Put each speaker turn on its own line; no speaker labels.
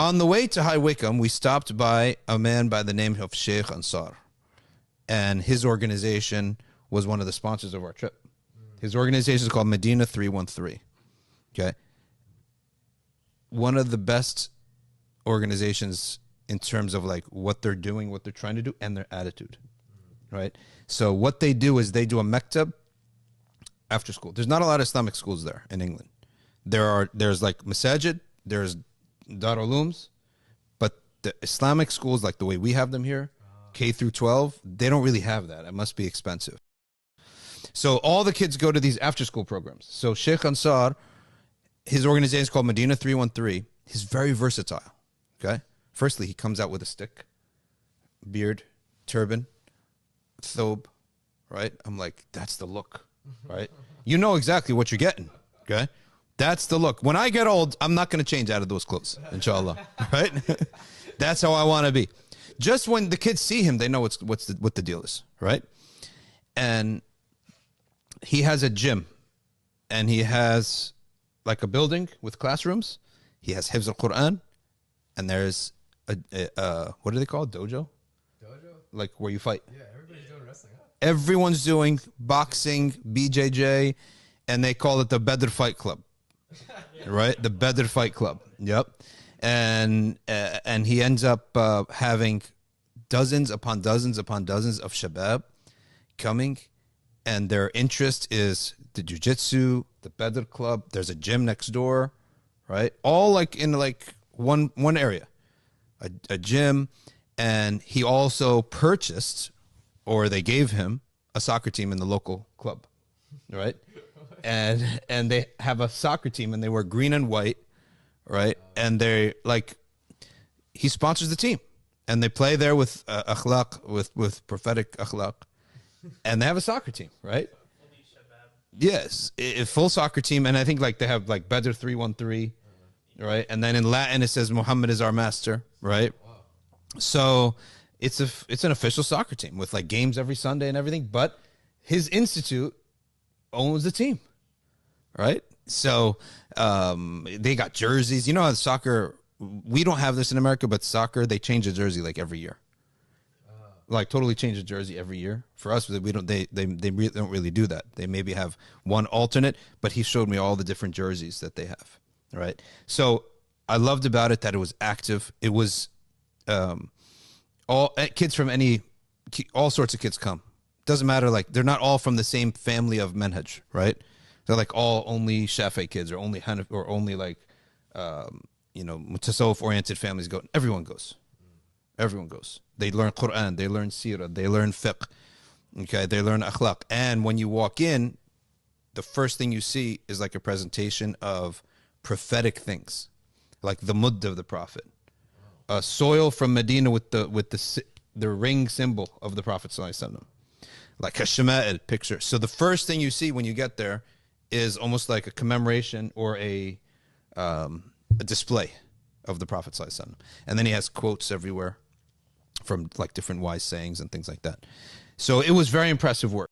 On the way to High Wycombe, we stopped by a man by the name of Sheikh Ansar. And his organization was one of the sponsors of our trip. His organization is called Medina 313. Okay. One of the best organizations in terms of like what they're doing, what they're trying to do, and their attitude. Right? So what they do is they do a maktab after school. There's not a lot of Islamic schools there in England. There's like masajid, there's Darul Ulooms, but the Islamic schools, like the way we have them here, K through 12, they don't really have that. It must be expensive. So all the kids go to these after-school programs. So Sheikh Ansar, his organization is called Medina 313. He's very versatile. Okay. Firstly, he comes out with a stick, beard, turban, thobe. Right. I'm like, that's the look. Right. You know exactly what you're getting. Okay. That's the look. When I get old, I'm not going to change out of those clothes, inshallah. Right? That's how I want to be. Just when the kids see him, they know what the deal is, right? And he has a gym, and he has like a building with classrooms. He has Hifz al-Quran, and there's a what do they call it? Dojo? Dojo? Like where you fight. Yeah, everybody's doing wrestling. Huh? Everyone's doing boxing, BJJ, and they call it the Badr Fight Club. Right? The Badr Fight Club. Yep. And he ends up having dozens upon dozens upon dozens of shabab coming, and their interest is the jiu-jitsu, the Badr Club. There's a gym next door, right? All like in like one area, a gym. And he also purchased, or they gave him, a soccer team in the local club, right? And they have a soccer team, and they wear green and white, right? And they like, he sponsors the team, and they play there with akhlaq, with prophetic akhlaq, and they have a soccer team, right? Yes, full soccer team, and I think like they have like Badr 313, right? And then in Latin it says Muhammad is our master, right? So it's an official soccer team with like games every Sunday and everything, but his institute owns the team. Right? So they got jerseys. You know how soccer, we don't have this in America, but soccer, they change the jersey like every year. Like totally change the jersey every year. For us, we don't. They really don't really do that. They maybe have one alternate, but he showed me all the different jerseys that they have. Right? So I loved about it that it was active. It was all kids from all sorts of kids come. Doesn't matter, like they're not all from the same family of manhaj, right? They're like all only Shafi'i kids, or only Hanaf, or only like Mutasawwif oriented families go. Everyone goes. Everyone goes. They learn Quran, they learn Sirah, they learn fiqh. Okay, they learn akhlaq. And when you walk in, the first thing you see is like a presentation of prophetic things, like the mudd of the Prophet, soil from Medina with the ring symbol of the Prophet sallallahu alaihi wasallam. Like a shama'il picture. So the first thing you see when you get there is almost like a commemoration or a display of the Prophet ﷺ. And then he has quotes everywhere from like different wise sayings and things like that. So it was very impressive work.